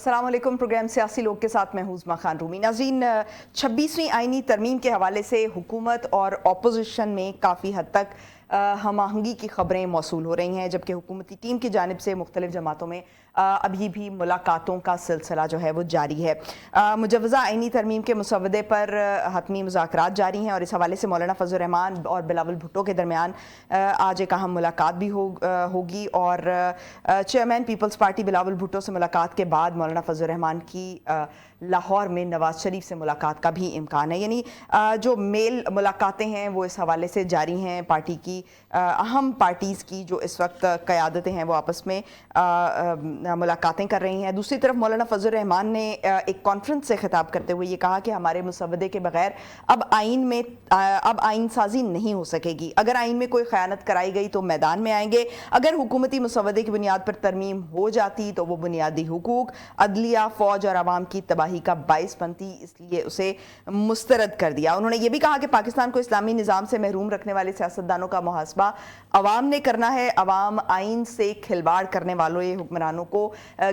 अस्सलाम वालेकुम। प्रोग्राम सियासी लोग के साथ मैं हूं उज़मा खान रूमी। नाज़रीन, 26वीं आईनी तरमीम के हवाले से हुकूमत और अपोजिशन में काफ़ी हद तक हम आहंगी की खबरें मौसूल हो रही हैं, जबकि हुकूमती टीम की जानिब से मुख्तलिफ जमातों में अभी भी मुलाकातों का सिलसिला जो है वो जारी है। मुजव्वज़ा आईनी तरमीम के मुसवदे पर हतमी मुज़ाकरात जारी हैं और इस हवाले से मौलाना फजल रहमान और बिलावल भुट्टो के दरमियान आज एक अहम मुलाकात भी होगी और chairman Peoples Party Bilawal Bhutto से मुलाकात के बाद मौलाना फजल रहमान की लाहौर में नवाज शरीफ से मुलाकात का भी इम्कान है। यानी जो मेल मुलाकातें हैं वो इस हवाले से जारी हैं। पार्टी की अहम पार्टीज़ की जो इस वक्त क़यादतें हैं वो आपस में मुलाकातें कर रही हैं। दूसरी तरफ मौलाना फजल रहमान ने एक कॉन्फ्रेंस से खिताब करते हुए ये कहा कि हमारे मुसवदे के बगैर अब आइन साजी नहीं हो सकेगी। अगर आइन में कोई ख़यानत कराई गई तो मैदान में आएंगे। अगर हुकूमती मुसवदे की बुनियाद पर तरमीम हो जाती तो वो बुनियादी हुकूक, अदलिया, फ़ौज और आवाम की तबाही का बाइस बनती, इसलिए उसे मुस्तरद कर दिया। उन्होंने ये भी कहा कि पाकिस्तान को इस्लामी निज़ाम से महरूम रखने वाले सियासतदानों का मुहासबा अवाम ने करना है। अवाम आइन से खिलवाड़ करने वालों हुक्मरानों को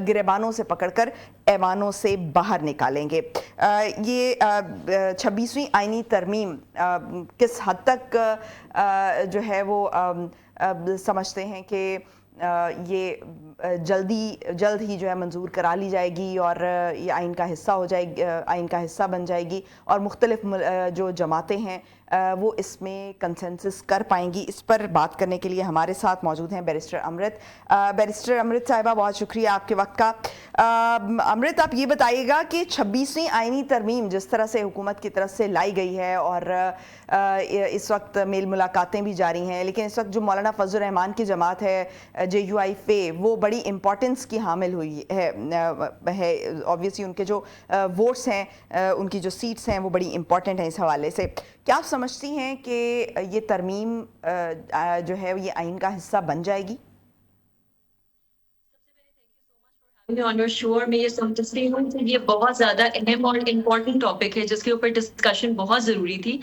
गिरेबानों से पकड़कर ऐवानों से बाहर निकालेंगे। ये 26वीं आईनी तरमीम किस हद तक जो है वो समझते हैं कि ये जल्द ही जो है मंजूर करा ली जाएगी और ये आइन का हिस्सा हो जाएगी, आइन का हिस्सा बन जाएगी और मुख्तलिफ जो जमातें हैं वो इसमें कंसेंसस कर पाएंगी। इस पर बात करने के लिए हमारे साथ मौजूद हैं बैरिस्टर अमृत। बैरिस्टर अमृत साहिबा, बहुत शुक्रिया आपके वक्त का। अमृत, आप ये बताइएगा कि 26वीं आईनी तरमीम जिस तरह से हुकूमत की तरफ से लाई गई है और इस वक्त मेल मुलाकातें भी जारी हैं, लेकिन इस वक्त जो मौलाना फजल रहमान की जमात है JUIFA वो बड़ी इम्पोर्टेंस की हामिल हुई है। ऑब्वियसली उनके जो वोट्स हैं, उनकी जो सीट्स हैं वो बड़ी इम्पोर्टेंट हैं। इस हवाले से क्या आप समझती हैं कि ये तरमीम जो है ये आइन का हिस्सा बन जाएगी? मैं ये समझती हूँ कि ये बहुत ज़्यादा अहम और इम्पोर्टेंट टॉपिक है जिसके ऊपर डिस्कशन बहुत ज़रूरी थी।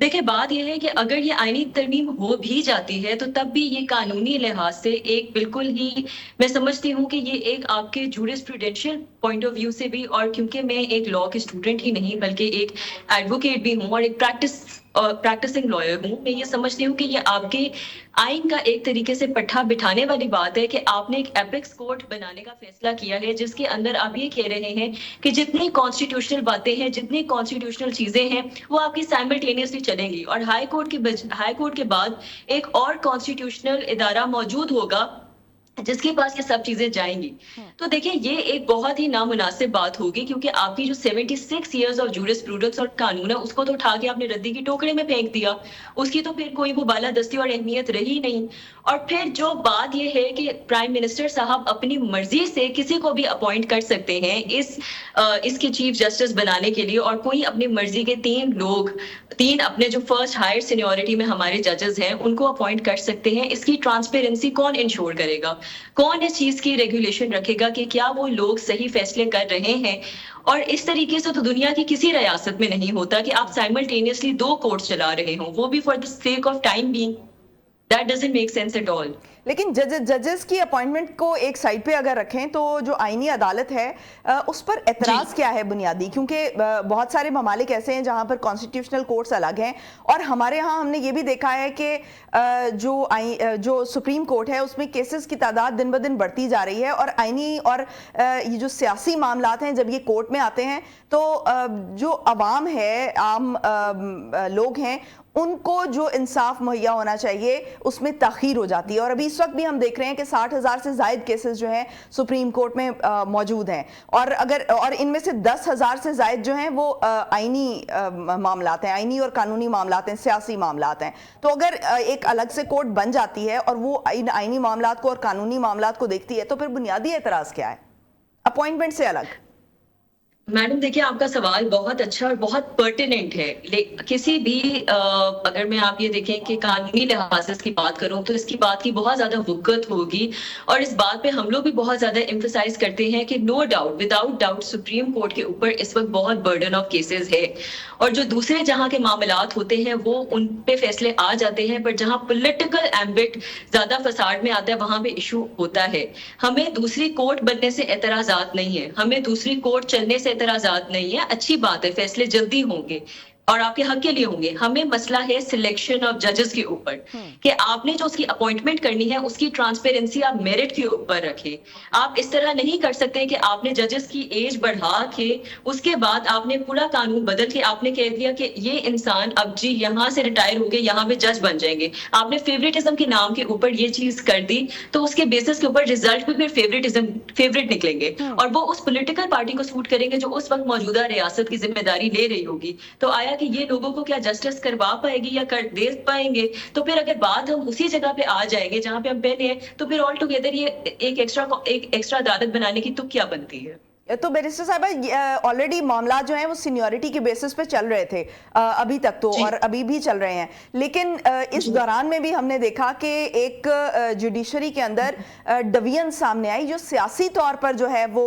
देखिए, बात यह है कि अगर ये आईनी तरमीम हो भी जाती है तो तब भी ये कानूनी लिहाज से एक बिल्कुल ही, मैं समझती हूँ कि ये एक आपके जूरिस्प्रूडेंशियल पॉइंट ऑफ व्यू से भी, और क्योंकि मैं एक लॉ की स्टूडेंट ही नहीं बल्कि एक एडवोकेट भी हूँ और एक प्रैक्टिसिंग लॉयर हूँ, मैं ये समझती हूँ कि ये आपके आइन का एक तरीके से पट्टा बिठाने वाली बात है कि आपने एक एपेक्स कोर्ट बनाने का फैसला किया है जिसके अंदर आप ये कह रहे हैं कि जितनी कॉन्स्टिट्यूशनल बातें हैं, जितनी कॉन्स्टिट्यूशनल चीजें हैं वो आपकी साइमल्टेनियसली चलेंगी और हाई कोर्ट के बाद एक और कॉन्स्टिट्यूशनल इदारा मौजूद होगा जिसके पास ये सब चीजें जाएंगी। तो देखिए, ये एक बहुत ही नामुनासिब बात होगी क्योंकि आपकी जो 76 इयर्स ऑफ जूरिस्प्रूडेंस और कानून है उसको तो उठा के आपने रद्दी की टोकरे में फेंक दिया, उसकी तो फिर कोई वो बालादस्ती और अहमियत रही नहीं। और फिर जो बात ये है कि प्राइम मिनिस्टर साहब अपनी मर्जी से किसी को भी अपॉइंट कर सकते हैं इसके चीफ जस्टिस बनाने के लिए, और कोई अपनी मर्जी के तीन अपने जो फर्स्ट हायर सीनियरिटी में हमारे जजेस हैं उनको अपॉइंट कर सकते हैं। इसकी ट्रांसपेरेंसी कौन इंश्योर करेगा? कौन इस चीज की रेगुलेशन रखेगा कि क्या वो लोग सही फैसले कर रहे हैं? और इस तरीके से तो दुनिया की किसी रियासत में नहीं होता कि आप साइमल्टेनियसली 2 कोर्ट्स चला रहे हो, वो भी for the sake of time being. That doesn't make sense at all. लेकिन जजेस की अपॉइंटमेंट को एक साइड पे अगर रखें तो जो आईनी अदालत है उस पर एतराज़ क्या है बुनियादी? क्योंकि बहुत सारे ममालिक ऐसे हैं जहां पर कॉन्स्टिट्यूशनल कोर्ट्स अलग हैं और हमारे यहाँ हमने ये भी देखा है कि जो सुप्रीम कोर्ट है उसमें केसेस की तादाद दिन ब दिन बढ़ती जा रही है और आईनी और ये जो सियासी मामलात हैं जब ये कोर्ट में आते हैं तो जो अवाम है, आम लोग हैं, उनको जो इंसाफ मुहैया होना चाहिए उसमें ताख़ीर हो जाती है। और अभी इस वक्त भी हम देख रहे हैं कि 60,000 से ज़ायद केसेस जो हैं सुप्रीम कोर्ट में मौजूद हैं और इनमें से 10,000 से ज़ायद जो हैं वो आईनी मामलात हैं, आईनी और कानूनी मामलात हैं, सियासी मामलात हैं। तो अगर एक अलग से कोर्ट बन जाती है और वो इन आईनी मामलात को और कानूनी मामलात को देखती है तो फिर बुनियादी एतराज़ क्या है अपॉइंटमेंट से अलग? मैडम देखिए, आपका सवाल बहुत अच्छा और बहुत पर्टिनेंट है। किसी भी अगर मैं आप ये देखें कि कानूनी लिहाज से इसकी बात करूं तो इसकी बात की बहुत ज्यादा वक़्त होगी, और इस बात पे हम लोग भी बहुत ज्यादा एम्फसाइज करते हैं कि no doubt, without doubt Supreme Court के ऊपर इस वक्त बहुत बर्डन ऑफ केसेस है, और जो दूसरे जहां के मामलात होते हैं वो उन पे फैसले आ जाते हैं, पर जहां पॉलिटिकल एम्बिट ज्यादा फसाड में आता है वहां पे इशू होता है। हमें दूसरी कोर्ट बनने से एतराजात नहीं है, हमें दूसरी कोर्ट चलने से एतराजात नहीं है, अच्छी बात है, फैसले जल्दी होंगे और आपके हक के लिए होंगे। हमें मसला है सिलेक्शन ऑफ जजेस के ऊपर, कि आपने जो उसकी अपॉइंटमेंट करनी है उसकी ट्रांसपेरेंसी आप मेरिट के ऊपर रखें। आप इस तरह नहीं कर सकते कि आपने जजेस की एज बढ़ा के उसके बाद आपने पूरा कानून बदल के आपने कह दिया कि ये इंसान अब जी यहाँ से रिटायर हो गए, यहाँ पे जज बन जाएंगे। आपने फेवरेटिज्म के नाम के ऊपर ये चीज कर दी, तो उसके बेसिस के ऊपर रिजल्ट भी फिर फेवरेट निकलेंगे, और वो उस पॉलिटिकल पार्टी को सूट करेंगे जो उस वक्त मौजूदा रियासत की जिम्मेदारी ले रही होगी। तो आया कि ये लोगों को क्या जस्टिस करवा पाएगी या कर दे पाएंगे? तो फिर अगर बात हम उसी जगह पे आ जाएंगे जहां पे हम पहले हैं, तो फिर ऑल टुगेदर ये एक एक्स्ट्रा अदालत बनाने की तो क्या बनती है? तो बैरिस्टर साहबा, ऑलरेडी मामला जो है वो सीनियरिटी के बेसिस पे चल रहे थे अभी तक तो, और अभी भी चल रहे हैं, लेकिन इस दौरान में भी हमने देखा कि एक जुडिशरी के अंदर डिवीजन सामने आई जो सियासी तौर पर जो है वो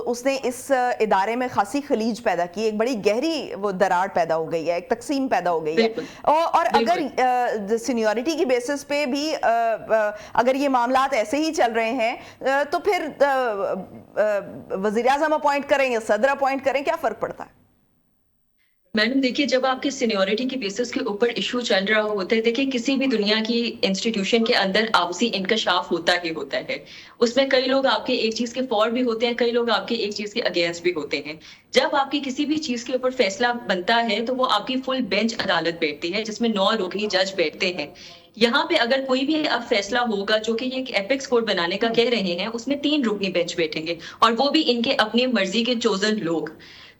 उसने इस इदारे में खासी खलीज पैदा की, एक बड़ी गहरी वो दरार पैदा हो गई है, एक तकसीम पैदा हो गई है। और अगर सीनियरिटी की बेसिस पे भी अगर ये मामलात ऐसे ही चल रहे हैं तो फिर वज़ीर आज़म अपॉइंट करें या सदर अपॉइंट करें, क्या फर्क पड़ता है? मैडम देखिए, जब आपके सीनियरिटी की बेसिस के ऊपर इशू चल रहा होता है, देखिए किसी भी दुनिया की इंस्टीट्यूशन के अंदर आपसी इंकशाफ होता ही होता है। उसमें कई लोग आपके एक चीज के फॉर भी होते हैं, कई लोग आपके एक चीज के अगेंस्ट भी होते हैं। जब आपकी किसी भी चीज के ऊपर फैसला बनता है तो वो आपकी फुल बेंच अदालत बैठती है जिसमें 9 रुकनी जज बैठते हैं। यहाँ पे अगर कोई भी अब फैसला होगा जो कि ये एक एपिक्स कोड बनाने का कह रहे हैं, उसमें 3 रुकनी बेंच बैठेंगे, और वो भी इनके अपनी मर्जी के चोजन लोग।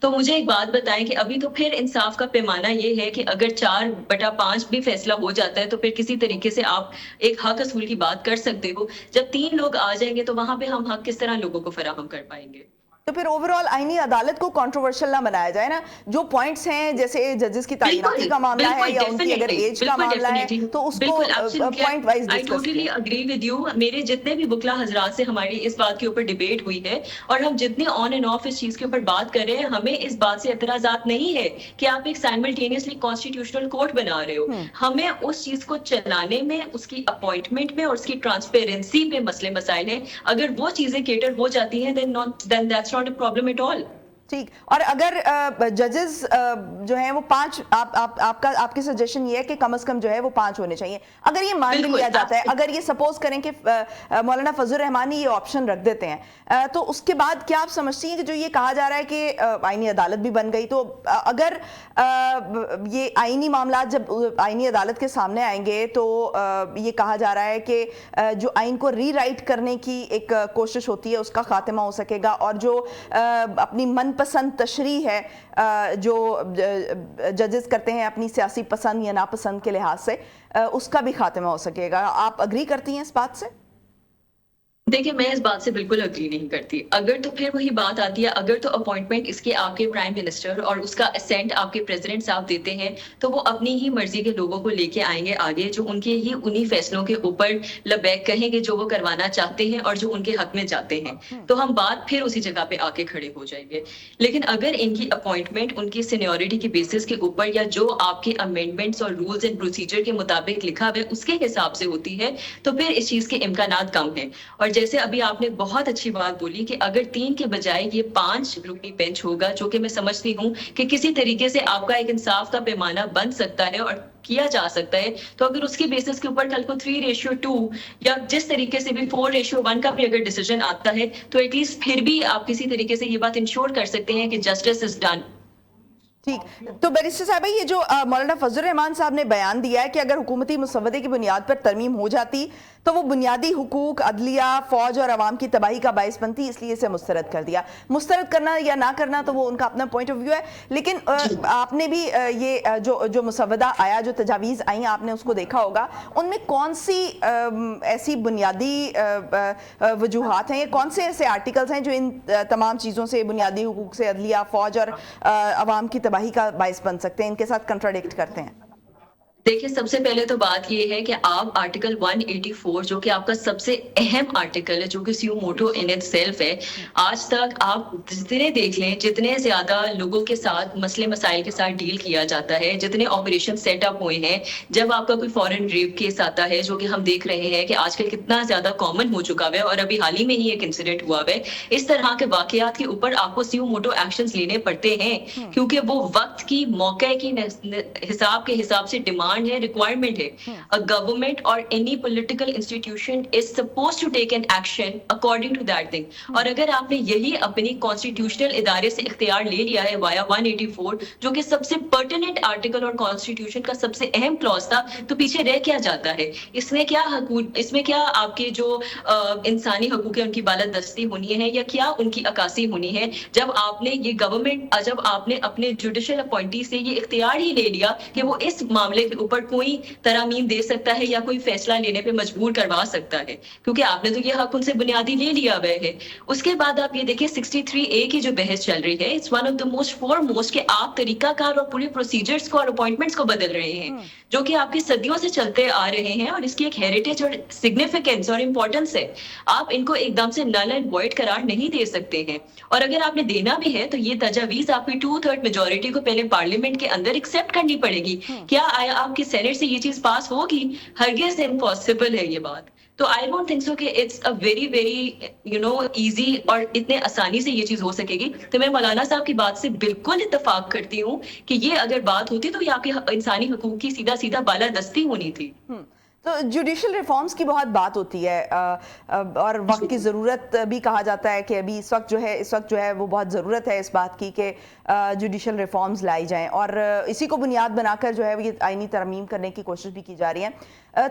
तो मुझे एक बात बताएं कि अभी तो फिर इंसाफ का पैमाना ये है कि अगर 4/5 भी फैसला हो जाता है तो फिर किसी तरीके से आप एक हक असूल की बात कर सकते हो। जब 3 लोग आ जाएंगे तो वहां पे हम हक किस तरह लोगों को फराहम कर पाएंगे? तो फिर ओवरऑल आईनी अदालत को कंट्रोवर्शियल ना बनाया जाए ना, जो पॉइंट्स हैं जैसे जजेस की तैनाती का मामला है या उनकी अगर एज का मामला है तो उसको point wise I totally agree with you. मेरे जितने भी बुकला हजरात से हमारी इस बात के ऊपर डिबेट हुई है, और हम जितने ऑन एंड ऑफ इस चीज के ऊपर बात कर रहे हैं, हमें इस बात से एतराजात नहीं है कि आप एक साइमल्टेनियसली कॉन्स्टिट्यूशनल कोर्ट बना रहे हो। हमें उस चीज को चलाने में, उसकी अपॉइंटमेंट में और उसकी ट्रांसपेरेंसी पे मसले मसाइल हैं। अगर वो चीजें केटर हो जाती हैं then that's not a problem at all. ठीक। और अगर जजेस जो हैं वो 5, आपकी सजेशन ये है कि कम से कम जो है वो 5 होने चाहिए। अगर ये मान लिया जाता है, अगर ये सपोज करें कि मौलाना फजल रहमानी ये ऑप्शन रख देते हैं, तो उसके बाद क्या आप समझती हैं कि जो ये कहा जा रहा है कि आईनी अदालत भी बन गई, तो अगर ये आईनी मामला जब आईनी अदालत के सामने आएंगे तो ये कहा जा रहा है कि जो आइन को रीराइट करने की एक कोशिश होती है उसका खात्मा हो सकेगा, और जो अपनी मनपसंद तशरीह है जो जजेस करते हैं अपनी सियासी पसंद या नापसंद के लिहाज से, उसका भी खात्मा हो सकेगा। आप अग्री करती हैं इस बात से? देखिए, मैं इस बात से बिल्कुल अग्री नहीं करती। अगर तो फिर वही बात आती है, अगर तो अपॉइंटमेंट इसके आपके प्राइम मिनिस्टर और उसका असेंट आपके प्रेसिडेंट साहब देते हैं तो वो अपनी ही मर्जी के लोगों को लेके आएंगे आगे, जो उनके ही उन्हीं फैसलों के ऊपर लबैक कहेंगे जो वो करवाना चाहते हैं और जो उनके हक में जाते हैं। तो हम बात फिर उसी जगह पे आके खड़े हो जाएंगे। लेकिन अगर इनकी अपॉइंटमेंट उनकी सीनियरिटी के बेसिस के ऊपर या जो आपके अमेंडमेंट्स और रूल्स एंड प्रोसीजर के मुताबिक लिखा हुआ है उसके हिसाब से होती है तो फिर इस चीज के इम्कानात कम है। और जैसे अभी आपने बहुत अच्छी बात बोली कि अगर 3 के बजाय ये 5 रुकनी बेंच होगा, जो कि मैं समझती हूँ कि किसी तरीके से आपका एक इंसाफ का पैमाना बन सकता है और किया जा सकता है, तो अगर उसके बेसिस के ऊपर कल को 3:2 या जिस तरीके से भी 4:1 का भी अगर डिसीजन आता है तो एटलीस्ट फिर भी आप किसी तरीके से ये बात इंश्योर कर सकते हैं कि जस्टिस इज डन। ٹھیک. تو بیرسٹر صاحبہ یہ جو مولانا فضل الرحمان صاحب نے بیان دیا ہے کہ اگر حکومتی مسودے کی بنیاد پر ترمیم ہو جاتی تو وہ بنیادی حقوق، عدلیہ، فوج اور عوام کی تباہی کا باعث بنتی، اس لیے اسے مسترد کر دیا. مسترد کرنا یا نہ کرنا تو وہ ان کا اپنا پوائنٹ آف ویو ہے، لیکن آپ نے بھی یہ جو مسودہ آیا، جو تجاویز آئیں، آپ نے اس کو دیکھا ہوگا. ان میں کون سی ایسی بنیادی وجوہات ہیں، کون سے ایسے آرٹیکلز ہیں جو ان تمام چیزوں سے، بنیادی حقوق سے، عدلیہ، فوج اور عوام کی تباہی کا باعث بن سکتے ہیں، ان کے ساتھ کنٹراڈکٹ کرتے ہیں؟ دیکھیں، سب سے پہلے تو بات یہ ہے کہ آپ آرٹیکل 184 جو کہ آپ کا سب سے اہم آرٹیکل ہے، جو کہ suo motu in itself ہے، آج تک آپ جتنے دیکھ لیں، جتنے زیادہ لوگوں کے ساتھ مسئلے مسائل کے ساتھ ڈیل کیا جاتا ہے، جتنے آپریشن سیٹ اپ ہوئے ہیں، جب آپ کا کوئی فورن ریپ کیس آتا ہے، جو کہ ہم دیکھ رہے ہیں کہ آج کل کتنا زیادہ کامن ہو چکا ہے، اور ابھی حال ہی میں ہی ایک انسیڈنٹ ہوا ہے، اس طرح کے واقعات کے اوپر آپ کو سیو موٹو ایکشنز لینے پڑتے ہیں، کیونکہ وہ وقت کی، موقع کی حساب سے ڈیمانڈ ہے، ریکوائرمنٹ ہے. A government or any political institution is supposed to take an action according to that thing. اور اگر آپ نے یہی اپنی کانسٹیٹیوشنل ادارے سے اختیار لے لیا ہے وایا 184، جو کہ سب سے پرٹیننٹ آرٹیکل اور کانسٹیٹیوشن کا سب سے اہم کلاز تھا، تو پیچھے رہ کیا جاتا ہے؟ اس میں کیا آپ کے جو انسانی حقوق ہیں ان کی بالادستی ہونی ہے، یا کیا ان کی عکاسی ہونی ہے؟ جب آپ نے یہ گورنمنٹ، جب آپ نے اپنے جوڈیشل اپوائنٹی سے یہ اختیار ہی لے لیا کہ وہ اس معاملے کے اوپر کوئی ترامیم دے سکتا ہے یا کوئی فیصلہ لینے پہ مجبور کروا سکتا ہے، کیونکہ آپ نے تو یہ حق ان سے بنیادی لے لیا ہوا ہے. اس کے بعد آپ یہ دیکھیں 63A کی جو بحث چل رہی ہے، it's one of the most foremost, کہ آپ طریقہ کار اور پورے پروسیجرز کو اور اپوائنٹمنٹس کو بدل رہے ہیں، جو کہ آپ کی صدیوں سے چلتے آ رہے ہیں، اور اس کی ایک ہیریٹیج اور سگنیفیکینس اور امپورٹنس ہے. آپ ان کو ایک دم سے نل اینڈ وائڈ قرار نہیں دے سکتے ہیں، اور اگر آپ نے دینا بھی ہے تو یہ تجاویز آپ کی 2/3 میجورٹی کو پہلے پارلیمنٹ کے اندر ایکسیپٹ کرنی پڑے گی. کیا آیا آپ کی سینٹ سے یہ چیز پاس ہوگی؟ ہرگز امپاسبل ہے یہ بات. تو آئی ڈونٹ تھنک سو کہ it's a very very easy اور اتنے آسانی سے یہ چیز ہو سکے گی. تو میں مولانا صاحب کی بات سے بالکل اتفاق کرتی ہوں کہ یہ اگر بات ہوتی تو یہ آپ کے انسانی حقوق کی سیدھا سیدھا بالادستی ہونی تھی. تو جوڈیشل ریفارمز کی بہت بات ہوتی ہے، اور وقت کی ضرورت بھی کہا جاتا ہے کہ ابھی اس وقت جو ہے وہ بہت ضرورت ہے اس بات کی کہ جوڈیشل ریفارمز لائی جائیں، اور اسی کو بنیاد بنا کر جو ہے یہ آئینی ترمیم کرنے کی کوشش بھی کی جا رہی ہے.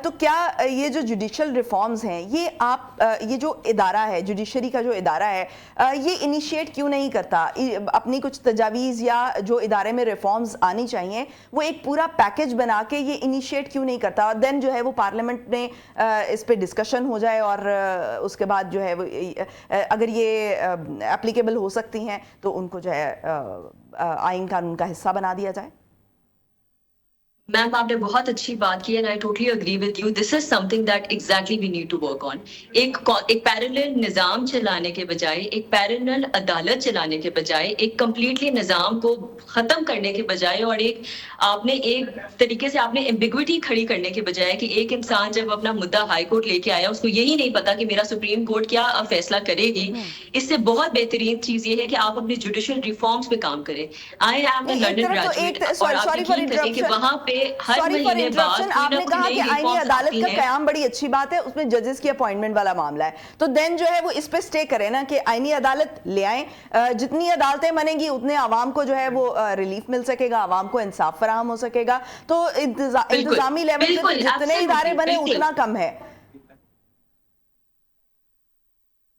تو کیا یہ جو جوڈیشل ریفارمز ہیں، یہ جو ادارہ ہے، جوڈیشری کا جو ادارہ ہے، یہ انیشیٹ کیوں نہیں کرتا؟ اپنی کچھ تجاویز یا جو ادارے میں ریفارمز آنی چاہیے وہ ایک پورا پیکج بنا کے یہ انیشیٹ کیوں نہیں کرتا؟ دین جو ہے وہ پارلیمنٹ میں اس پہ ڈسکشن ہو جائے، اور اس کے بعد جو ہے اگر یہ اپلیکیبل ہو سکتی ہیں تو ان کو جو ہے آئین قانون کا حصہ بنا دیا جائے. میم، آپ نے بہت اچھی بات کی ہے، I totally agree with you. This is something that exactly we need to work on. ایک پیرلل نظام چلانے کے بجائے، ایک پیرلل عدالت چلانے کے بجائے، ایک کمپلیٹلی نظام کو ختم کرنے کے بجائے، اور آپ نے ایک طریقے سے آپ نے ایمبیگوٹی کھڑی کرنے کے بجائے کہ ایک انسان جب اپنا مدعا ہائی کورٹ لے کے آیا، اس کو یہی نہیں پتا کہ میرا سپریم کورٹ کیا فیصلہ کرے گی. اس سے بہت بہترین چیز یہ ہے کہ آپ اپنے جوڈیشل ریفارمز پہ کام کریں. I am a London graduate, اور آپ یقین کریں کہ وہاں پہ سوری فار انٹرپشن، آپ نے کہا کہ آئینی عدالت کا قیام بڑی اچھی بات ہے، اس میں ججز کی اپوائنٹمنٹ والا معاملہ ہے، تو دین جو ہے وہ اس پہ سٹے کریں نا کہ آئینی عدالت لے آئیں. جتنی عدالتیں بنیں گی اتنے عوام کو جو ہے وہ ریلیف مل سکے گا، عوام کو انصاف فراہم ہو سکے گا. تو انتظامی لیول پہ جتنے ادارے بنے اتنا کم ہے.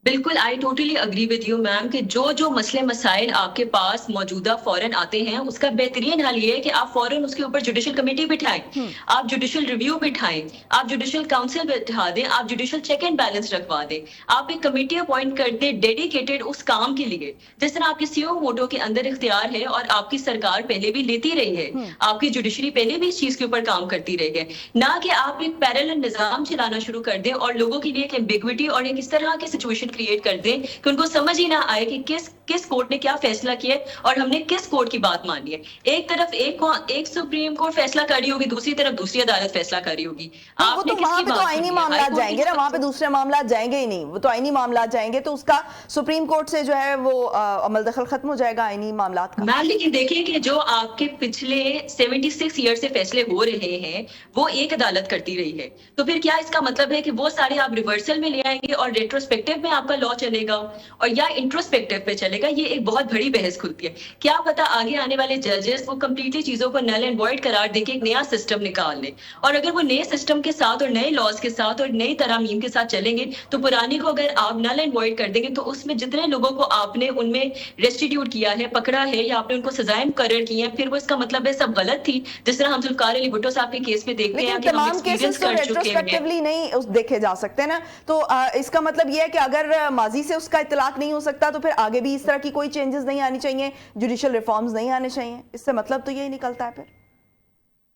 بالکل، I totally agree with you ma'am کہ جو مسئلے مسائل آپ کے پاس موجودہ فوراً آتے ہیں، اس کا بہترین حل یہ ہے کہ آپ فوراً اس کے اوپر جوڈیشل کمیٹی بٹھائیں، آپ جوڈیشل ریویو بٹھائیں، آپ جوڈیشل کاؤنسل بٹھا دیں، آپ جوڈیشل چیک اینڈ بیلنس رکھوا دیں، آپ ایک کمیٹی اپوائنٹ کر دیں ڈیڈیکیٹڈ اس کام کے لیے، جس طرح آپ کے سیو موٹو کے اندر اختیار ہے اور آپ کی سرکار پہلے بھی لیتی رہی ہے، آپ کی جوڈیشری پہلے بھی اس چیز کے اوپر کام کرتی رہی ہے. نہ کہ آپ ایک پیرلل نظام چلانا شروع کر دیں اور لوگوں کے لیے ایک ایمبیگوٹی اور ایک اس طرح کی سچویشن کریٹ کر دیں کہ ان کو سمجھ ہی نہ آئے کہ کس کورٹ نے کیا فیصلہ کیا اور ہم نے کس کورٹ کی بات مانی ہے. ایک طرف ایک سپریم کورٹ فیصلہ کر رہی ہوگی، دوسری طرف دوسری عدالت فیصلہ کر رہی ہوگی. آپ نے وہاں پہ تو آئینی معاملات جائیں گے نا، وہاں پہ دوسرے معاملات جائیں گے ہی نہیں، وہ تو آئینی معاملات جائیں گے، تو اس کا سپریم کورٹ سے جو ہے وہ عمل دخل ختم ہو جائے گا آئینی معاملات کا. میم لیکن دیکھیں کہ جو آپ کے پچھلے 76 ایئر سے فیصلے ہو رہے ہیں وہ ایک عدالت کرتی رہی ہے، تو پھر کیا اس کا مطلب ہے کہ وہ سارے آپ ریورسل میں لے آئیں گے اور ریٹروسپیکٹو میں آپ کا لا چلے گا، اور یا انٹروسپیکٹو پہ چلے चले गए, ये एक बहुत बड़ी बहस खुलती है। क्या पता आगे आने वाले जजेस वो कंप्लीटली चीजों को नल एंड वॉइड करार देके एक नया सिस्टम निकाल लें, और अगर वो नए सिस्टम के साथ और नए लॉज के साथ और नई तरामीम के साथ चलेंगे तो पुरानी को अगर आप नल एंड वॉइड कर देंगे तो उसमें जितने लोगों को आपने उनमें रेस्टिट्यूट किया है, पकड़ा है, या आपने उनको सजाएं मुकर्रर की हैं, फिर वो इसका मतलब है सब गलत थी। जिस तरह हम जुल्फकार अली भुट्टो साहब के केस में देखते हैं कि हम तमाम केसेस तो रेट्रोस्पेक्टिवली नहीं देखे जा सकते ना, तो इसका मतलब ये है कि अगर माजी से उसका इतलाक नहीं हो सकता तो फिर आगे भी इस तरह की कोई चेंजेस नहीं आनी चाहिए, जुडिशियल रिफॉर्म्स नहीं आने चाहिए। इससे मतलब तो यही निकलता है फिर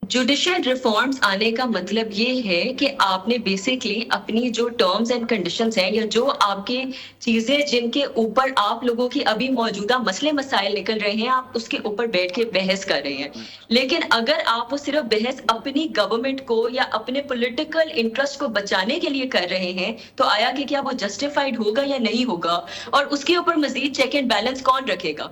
जुडिशियल रिफॉर्म्स आने का मतलब ये है कि आपने बेसिकली अपनी जो टर्म्स एंड कंडीशंस हैं या जो आपके चीजें जिनके ऊपर आप लोगों की अभी मौजूदा मसले मसाइल निकल रहे हैं, आप उसके ऊपर बैठ के बहस कर रहे हैं। लेकिन अगर आप वो सिर्फ बहस अपनी गवर्नमेंट को या अपने पॉलिटिकल इंटरेस्ट को बचाने के लिए कर रहे हैं तो आया कि क्या वो जस्टिफाइड होगा या नहीं होगा, और उसके ऊपर मजीद चेक एंड बैलेंस कौन रखेगा,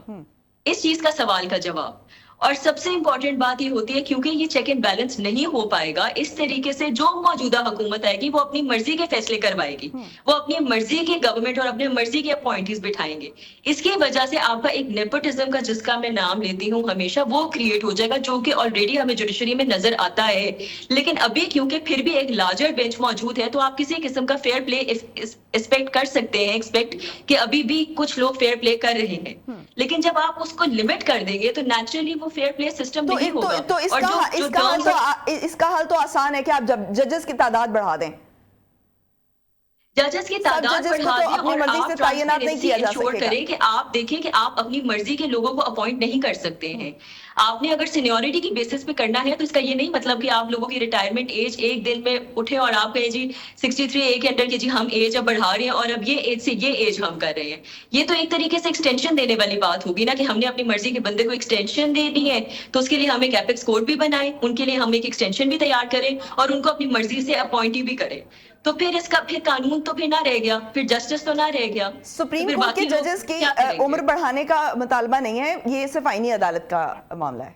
इस चीज का सवाल का जवाब। और सबसे इंपॉर्टेंट बात ये होती है क्योंकि ये चेक एंड बैलेंस नहीं हो पाएगा इस तरीके से, जो मौजूदा हुकूमत आएगी वो अपनी मर्जी के फैसले करवाएगी, वो अपनी मर्जी की गवर्नमेंट और अपनी मर्जी के अपॉइंटीज बिठाएंगे। इसकी वजह से आपका एक नेपोटिज्म का, जिसका मैं नाम लेती हूँ हमेशा, वो क्रिएट हो जाएगा, जो कि ऑलरेडी हमें जुडिशरी में नजर आता है। लेकिन अभी क्योंकि फिर भी एक लार्जर बेंच मौजूद है तो आप किसी किस्म का फेयर प्ले एक्सपेक्ट कर सकते हैं, कि अभी भी कुछ लोग फेयर प्ले कर रहे हैं। लेकिन जब आप उसको लिमिट कर देंगे तो नेचुरली फेयर प्ले सिस्टम नहीं होगा। तो इसका हल तो आसान है कि आप जब जजेस की तादाद बढ़ा दें, जजेस की तादाद बढ़ा दें और आप तैनात नहीं किया जा सकेगा। करें कि आप देखें कि आप अपनी मर्जी के लोगों को अपॉइंट नहीं कर सकते हैं। आपने अगर सीनियरिटी की बेसिस पे करना है तो इसका ये नहीं मतलब कि आप लोगों की रिटायरमेंट एज एक दिन में उठे और आप कहें जी 63 ए के अंडर की जी हम एज अब बढ़ा रहे हैं और अब ये एज से ये एज हम कर रहे हैं। ये तो एक तरीके से एक्सटेंशन देने वाली बात होगी ना, कि हमने अपनी मर्जी के बंदे को एक्सटेंशन देनी है तो उसके लिए हम एक एपेक्स कोड भी बनाएं, उनके लिए हम एक एक्सटेंशन भी तैयार करें और उनको अपनी मर्जी से अपॉइंटी भी करें। तो फिर इसका फिर कानून तो फिर ना रह गया, फिर जस्टिस तो ना रह गया। सुप्रीम कोर्ट के जजेस की उम्र बढ़ाने का मुतालबा नहीं है, ये सिर्फ आईनी अदालत का मामला है,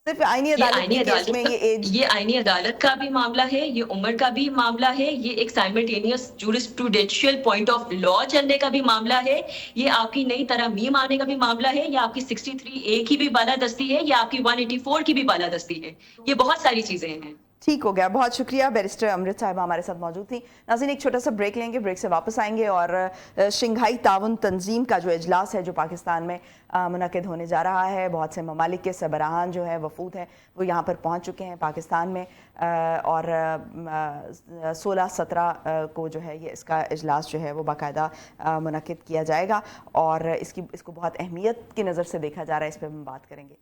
सिर्फ आईनी अदालत में ये आईनी अदालत का भी मामला है, ये उम्र का भी मामला है, ये एक साइमल्टेनियस जूरिस्प्रूडेंशियल पॉइंट ऑफ लॉ चलने का भी मामला है, ये आपकी नई तरमीम आने का भी मामला है, या आपकी 63A की भी बालादस्ती है, या आपकी 184 की भी बालादस्ती है। ये बहुत सारी चीजें हैं। ठीक हो गया, बहुत शुक्रिया। बैरिस्टर अमृत साहिबा हमारे साथ मौजूद थी। नाज़रीन, एक छोटा सा ब्रेक लेंगे, ब्रेक से वापस आएंगे और शंघाई ताउन तंजीम का जो इजलास है जो पाकिस्तान में मुनक़िद होने जा रहा है, बहुत से ममालिक के सरबराहान जो है वफूद हैं वो यहाँ पर पहुँच चुके हैं पाकिस्तान में, और 16-17 को जो है ये इसका इजलास जो है वो बाकायदा मुनक़िद किया जाएगा और इसको बहुत अहमियत की नज़र से देखा जा रहा है। इस पर हम बात करेंगे।